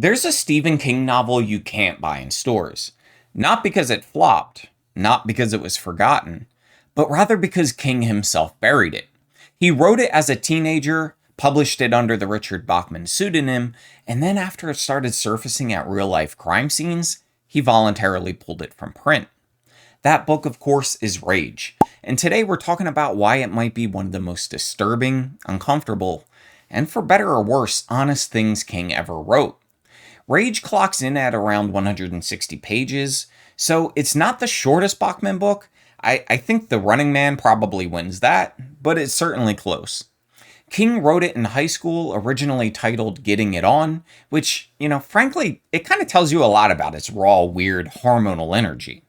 There's a Stephen King novel you can't buy in stores. Not because it flopped, not because it was forgotten, but rather because King himself buried it. He wrote it as a teenager, published it under the Richard Bachman pseudonym, and then after it started surfacing at real life crime scenes, he voluntarily pulled it from print. That book, of course, is Rage, and today we're talking about why it might be one of the most disturbing, uncomfortable, and for better or worse, honest things King ever wrote. Rage clocks in at around 160 pages, so it's not the shortest Bachman book. I think The Running Man probably wins that, but it's certainly close. King wrote it in high school, originally titled Getting It On, which, frankly, it kind of tells you a lot about its raw, weird, hormonal energy.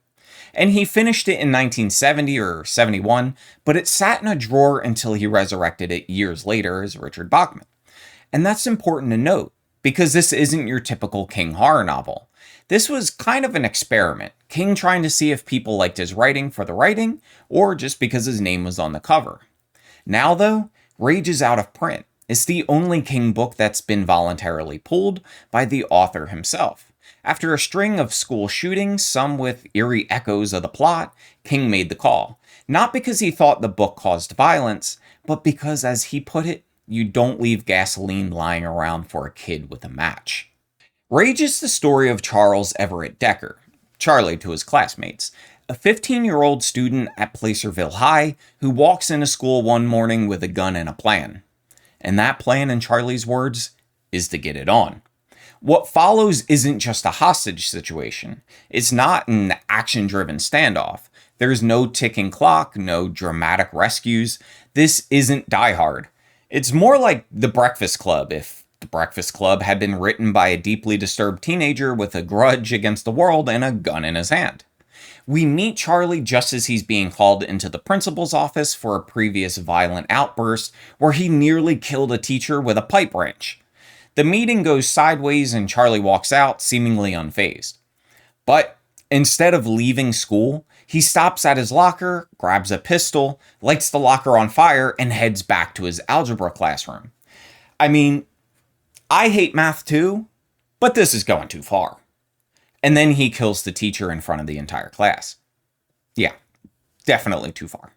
And he finished it in 1970 or 71, but it sat in a drawer until he resurrected it years later as Richard Bachman. And that's important to note, because this isn't your typical King horror novel. This was kind of an experiment, King trying to see if people liked his writing for the writing, or just because his name was on the cover. Now though, Rage is out of print. It's the only King book that's been voluntarily pulled by the author himself. After a string of school shootings, some with eerie echoes of the plot, King made the call. Not because he thought the book caused violence, but because, as he put it, you don't leave gasoline lying around for a kid with a match. Rage is the story of Charles Everett Decker, Charlie to his classmates, a 15-year-old student at Placerville High who walks into school one morning with a gun and a plan. And that plan, in Charlie's words, is to get it on. What follows isn't just a hostage situation. It's not an action-driven standoff. There's no ticking clock, no dramatic rescues. This isn't Die Hard. It's more like The Breakfast Club, if The Breakfast Club had been written by a deeply disturbed teenager with a grudge against the world and a gun in his hand. We meet Charlie just as he's being called into the principal's office for a previous violent outburst where he nearly killed a teacher with a pipe wrench. The meeting goes sideways and Charlie walks out, seemingly unfazed. But instead of leaving school, he stops at his locker, grabs a pistol, lights the locker on fire, and heads back to his algebra classroom. I mean, I hate math too, but this is going too far. And then he kills the teacher in front of the entire class. Yeah, definitely too far.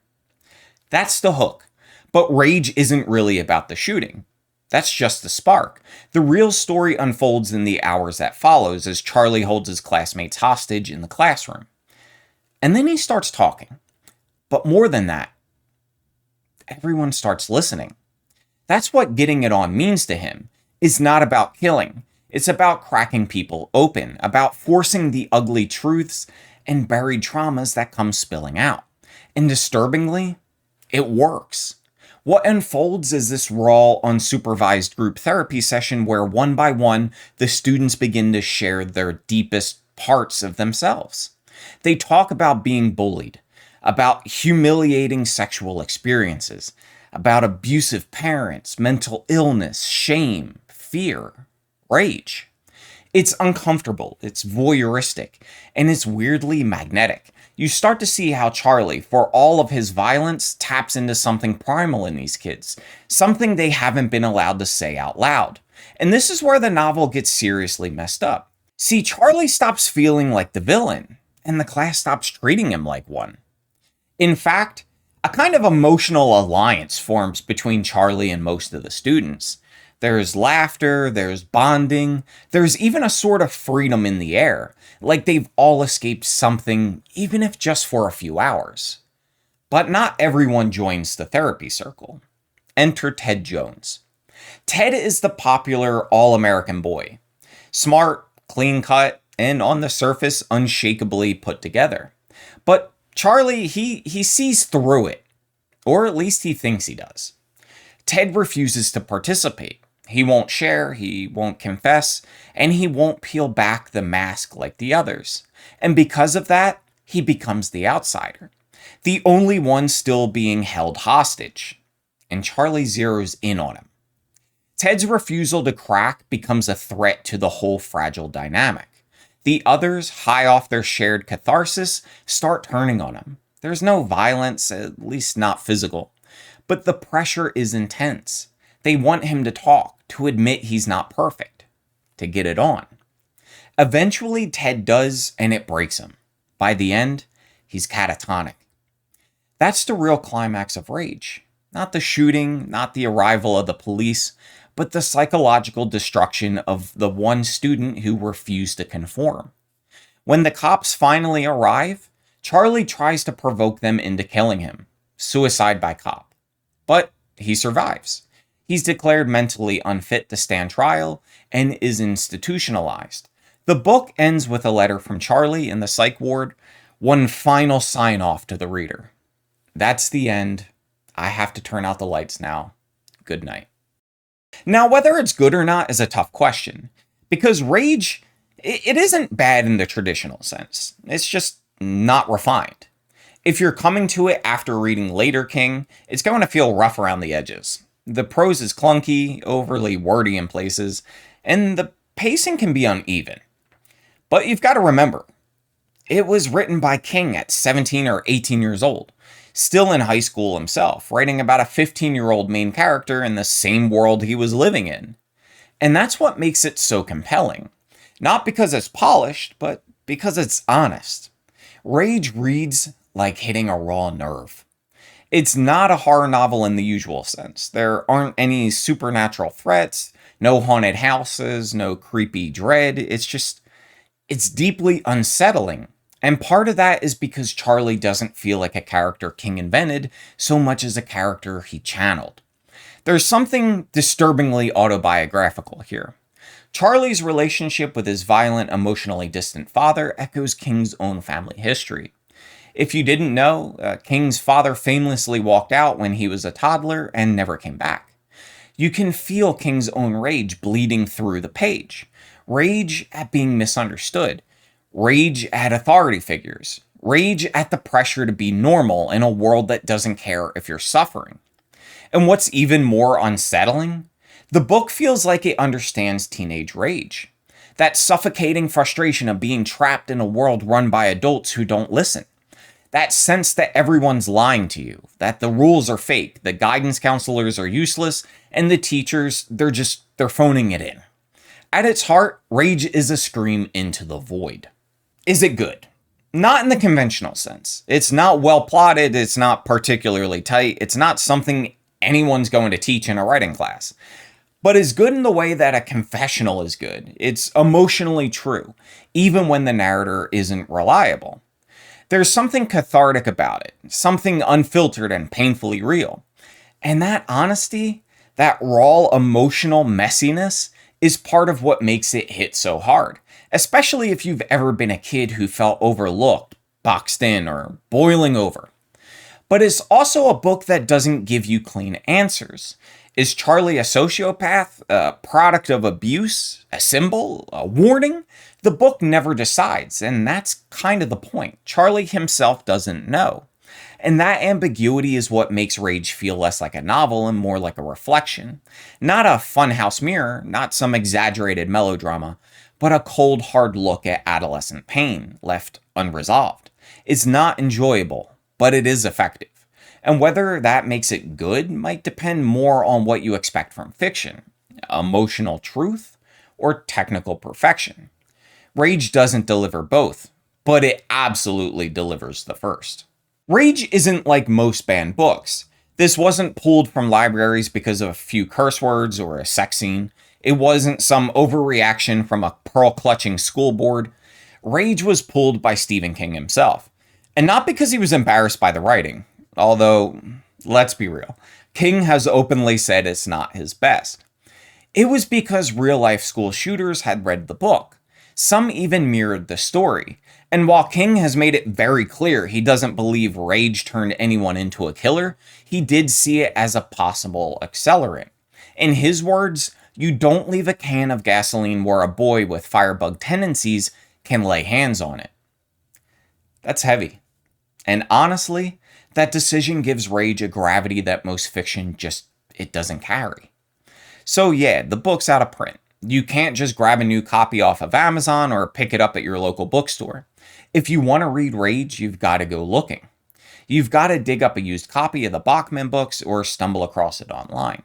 That's the hook. But Rage isn't really about the shooting. That's just the spark. The real story unfolds in the hours that follows as Charlie holds his classmates hostage in the classroom. And then he starts talking. But more than that, everyone starts listening. That's what getting it on means to him. It's not about killing. It's about cracking people open, about forcing the ugly truths and buried traumas that come spilling out. And disturbingly, it works. What unfolds is this raw, unsupervised group therapy session where one by one, the students begin to share their deepest parts of themselves. They talk about being bullied, about humiliating sexual experiences, about abusive parents, mental illness, shame, fear, rage. It's uncomfortable, it's voyeuristic, and it's weirdly magnetic. You start to see how Charlie, for all of his violence, taps into something primal in these kids, something they haven't been allowed to say out loud. And this is where the novel gets seriously messed up. See, Charlie stops feeling like the villain, and the class stops treating him like one. In fact, a kind of emotional alliance forms between Charlie and most of the students. There's laughter, there's bonding, there's even a sort of freedom in the air, like they've all escaped something, even if just for a few hours. But not everyone joins the therapy circle. Enter Ted Jones. Ted is the popular all-American boy. Smart, clean-cut, and on the surface unshakably put together. But Charlie, he sees through it, or at least he thinks he does. Ted refuses to participate. He won't share, he won't confess, and he won't peel back the mask like the others. And because of that, he becomes the outsider. The only one still being held hostage. And Charlie zeroes in on him. Ted's refusal to crack becomes a threat to the whole fragile dynamic. The others, high off their shared catharsis, start turning on him. There's no violence, at least not physical. But the pressure is intense. They want him to talk, to admit he's not perfect. to get it on. Eventually, Ted does, and it breaks him. By the end, he's catatonic. That's the real climax of Rage. Not the shooting, not the arrival of the police, but the psychological destruction of the one student who refused to conform. When the cops finally arrive, Charlie tries to provoke them into killing him. Suicide by cop. But he survives. He's declared mentally unfit to stand trial and is institutionalized. The book ends with a letter from Charlie in the psych ward, one final sign-off to the reader. That's the end. I have to turn out the lights now. Good night. Now, whether it's good or not is a tough question, because Rage, it isn't bad in the traditional sense. It's just not refined. If you're coming to it after reading later King, it's going to feel rough around the edges. The prose is clunky, overly wordy in places, and the pacing can be uneven. But you've got to remember, it was written by King at 17 or 18 years old, still in high school himself, writing about a 15-year-old main character in the same world he was living in. And that's what makes it so compelling. Not because it's polished, but because it's honest. Rage reads like hitting a raw nerve. It's not a horror novel in the usual sense. There aren't any supernatural threats, no haunted houses, no creepy dread. It's deeply unsettling. And part of that is because Charlie doesn't feel like a character King invented so much as a character he channeled. There's something disturbingly autobiographical here. Charlie's relationship with his violent, emotionally distant father echoes King's own family history. If you didn't know, King's father famously walked out when he was a toddler and never came back. You can feel King's own rage bleeding through the page. Rage at being misunderstood. Rage at authority figures. Rage at the pressure to be normal in a world that doesn't care if you're suffering. And what's even more unsettling? The book feels like it understands teenage rage. That suffocating frustration of being trapped in a world run by adults who don't listen. That sense that everyone's lying to you, that the rules are fake, the guidance counselors are useless, and the teachers, they're phoning it in. At its heart, Rage is a scream into the void. Is it good? Not in the conventional sense. It's not well plotted, it's not particularly tight, it's not something anyone's going to teach in a writing class. But it's good in the way that a confessional is good. It's emotionally true, even when the narrator isn't reliable. There's something cathartic about it, something unfiltered and painfully real. And that honesty, that raw emotional messiness, is part of what makes it hit so hard. Especially if you've ever been a kid who felt overlooked, boxed in, or boiling over. But it's also a book that doesn't give you clean answers. Is Charlie a sociopath, a product of abuse, a symbol, a warning? The book never decides, and that's kind of the point. Charlie himself doesn't know. And that ambiguity is what makes Rage feel less like a novel and more like a reflection. Not a funhouse mirror, not some exaggerated melodrama, but a cold, hard look at adolescent pain left unresolved. It's not enjoyable, but it is effective. And whether that makes it good might depend more on what you expect from fiction, emotional truth, or technical perfection. Rage doesn't deliver both, but it absolutely delivers the first. Rage isn't like most banned books. This wasn't pulled from libraries because of a few curse words or a sex scene. It wasn't some overreaction from a pearl-clutching school board. Rage was pulled by Stephen King himself. And not because he was embarrassed by the writing. Although, let's be real, King has openly said it's not his best. It was because real-life school shooters had read the book. Some even mirrored the story. And while King has made it very clear he doesn't believe Rage turned anyone into a killer, he did see it as a possible accelerant. In his words, you don't leave a can of gasoline where a boy with firebug tendencies can lay hands on it. That's heavy. And honestly, that decision gives Rage a gravity that most fiction it doesn't carry. So yeah, the book's out of print. You can't just grab a new copy off of Amazon or pick it up at your local bookstore. If you want to read Rage, you've got to go looking. You've got to dig up a used copy of the Bachman books or stumble across it online.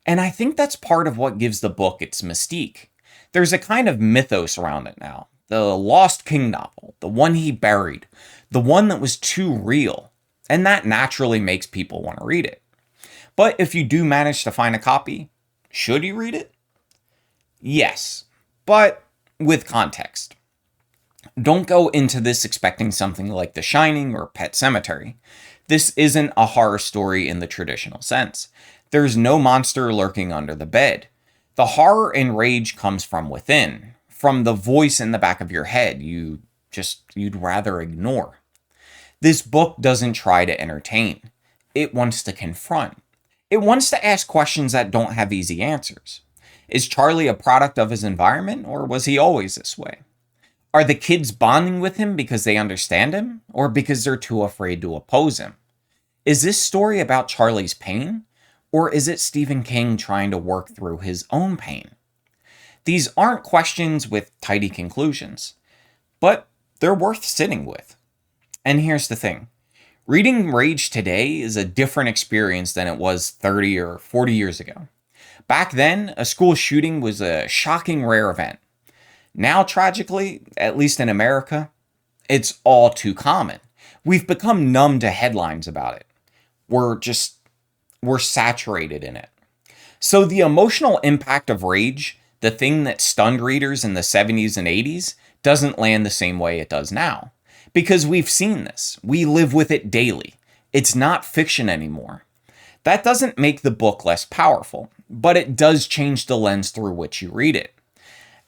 And I think that's part of what gives the book its mystique. There's a kind of mythos around it now. The Lost King novel, the one he buried, the one that was too real. And that naturally makes people want to read it. But if you do manage to find a copy, should you read it? Yes, but with context. Don't go into this expecting something like The Shining or Pet Sematary. This isn't a horror story in the traditional sense. There's no monster lurking under the bed. The horror and rage comes from within, from the voice in the back of your head you'd rather ignore. This book doesn't try to entertain. It wants to confront. It wants to ask questions that don't have easy answers. Is Charlie a product of his environment, or was he always this way? Are the kids bonding with him because they understand him, or because they're too afraid to oppose him? Is this story about Charlie's pain, or is it Stephen King trying to work through his own pain? These aren't questions with tidy conclusions, but they're worth sitting with. And here's the thing. Reading Rage today is a different experience than it was 30 or 40 years ago. Back then, a school shooting was a shocking rare event. Now, tragically, at least in America, it's all too common. We've become numb to headlines about it. We're saturated in it. So the emotional impact of Rage, the thing that stunned readers in the 70s and 80s, doesn't land the same way it does now. Because we've seen this. We live with it daily. It's not fiction anymore. That doesn't make the book less powerful, but it does change the lens through which you read it.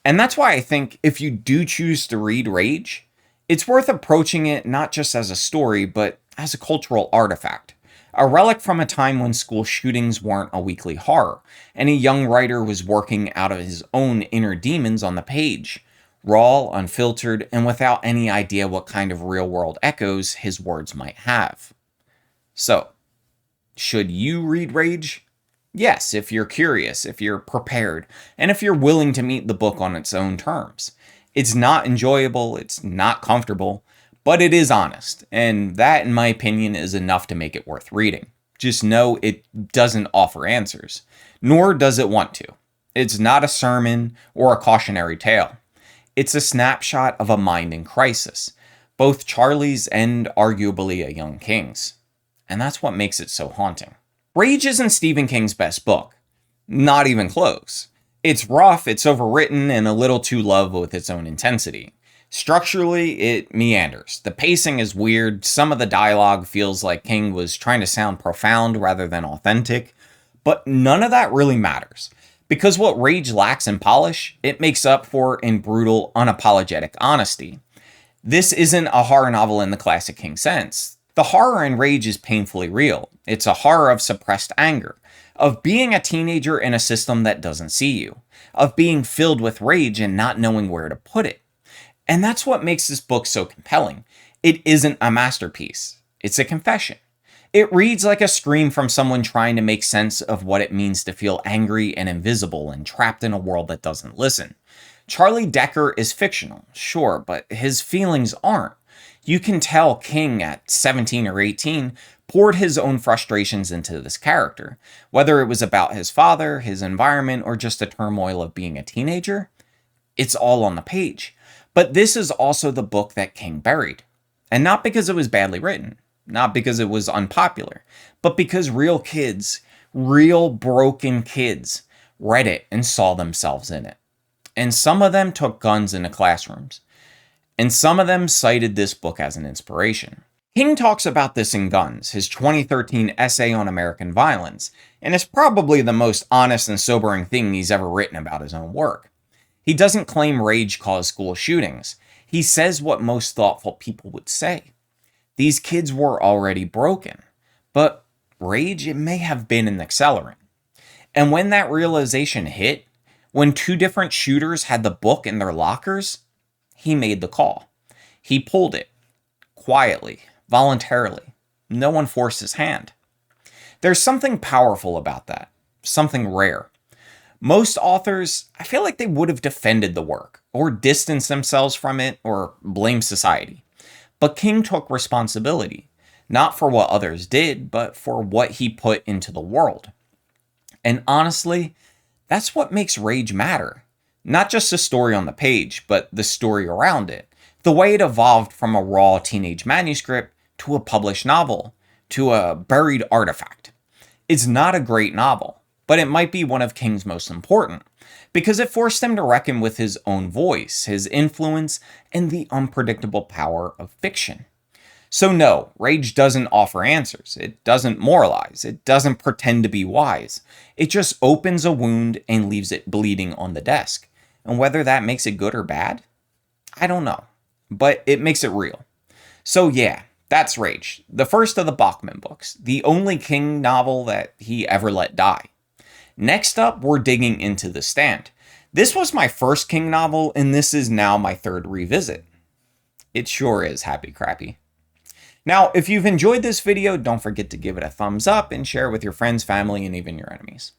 And that's why I think if you do choose to read Rage, it's worth approaching it not just as a story, but as a cultural artifact. A relic from a time when school shootings weren't a weekly horror, and a young writer was working out of his own inner demons on the page. Raw, unfiltered, and without any idea what kind of real-world echoes his words might have. So, should you read Rage? Yes, if you're curious, if you're prepared, and if you're willing to meet the book on its own terms. It's not enjoyable, it's not comfortable, but it is honest, and that, in my opinion, is enough to make it worth reading. Just know it doesn't offer answers, nor does it want to. It's not a sermon or a cautionary tale. It's a snapshot of a mind in crisis, both Charlie's and arguably a young King's. And that's what makes it so haunting. Rage isn't Stephen King's best book. Not even close. It's rough, it's overwritten, and a little too love with its own intensity. Structurally, it meanders. The pacing is weird, some of the dialogue feels like King was trying to sound profound rather than authentic, but none of that really matters. Because what Rage lacks in polish, it makes up for in brutal, unapologetic honesty. This isn't a horror novel in the classic King sense. The horror in Rage is painfully real. It's a horror of suppressed anger, of being a teenager in a system that doesn't see you, of being filled with rage and not knowing where to put it. And that's what makes this book so compelling. It isn't a masterpiece. It's a confession. It reads like a scream from someone trying to make sense of what it means to feel angry and invisible and trapped in a world that doesn't listen. Charlie Decker is fictional, sure, but his feelings aren't. You can tell King at 17 or 18 poured his own frustrations into this character, whether it was about his father, his environment, or just the turmoil of being a teenager. It's all on the page. But this is also the book that King buried. And not because it was badly written. Not because it was unpopular, but because real kids, real broken kids, read it and saw themselves in it. And some of them took guns into classrooms. And some of them cited this book as an inspiration. King talks about this in Guns, his 2013 essay on American violence, and it's probably the most honest and sobering thing he's ever written about his own work. He doesn't claim Rage caused school shootings. He says what most thoughtful people would say. These kids were already broken, but Rage, it may have been an accelerant. And when that realization hit, when two different shooters had the book in their lockers, he made the call. He pulled it, quietly, voluntarily. No one forced his hand. There's something powerful about that, something rare. Most authors, I feel like they would have defended the work, or distanced themselves from it, or blamed society. But King took responsibility, not for what others did, but for what he put into the world. And honestly, that's what makes Rage matter. Not just the story on the page, but the story around it. The way it evolved from a raw teenage manuscript to a published novel to a buried artifact. It's not a great novel, but it might be one of King's most important, because it forced him to reckon with his own voice, his influence, and the unpredictable power of fiction. So no, Rage doesn't offer answers. It doesn't moralize. It doesn't pretend to be wise. It just opens a wound and leaves it bleeding on the desk. And whether that makes it good or bad, I don't know. But it makes it real. So yeah, that's Rage, the first of the Bachman books, the only King novel that he ever let die. Next up, we're digging into The Stand. This was my first King novel, and this is now my third revisit. It sure is happy crappy. Now, if you've enjoyed this video, don't forget to give it a thumbs up and share it with your friends, family, and even your enemies.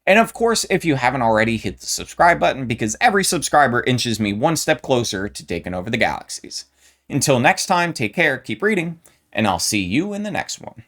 And of course, if you haven't already, hit the subscribe button, because every subscriber inches me one step closer to taking over the Galaxies. Until next time, take care, keep reading, and I'll see you in the next one.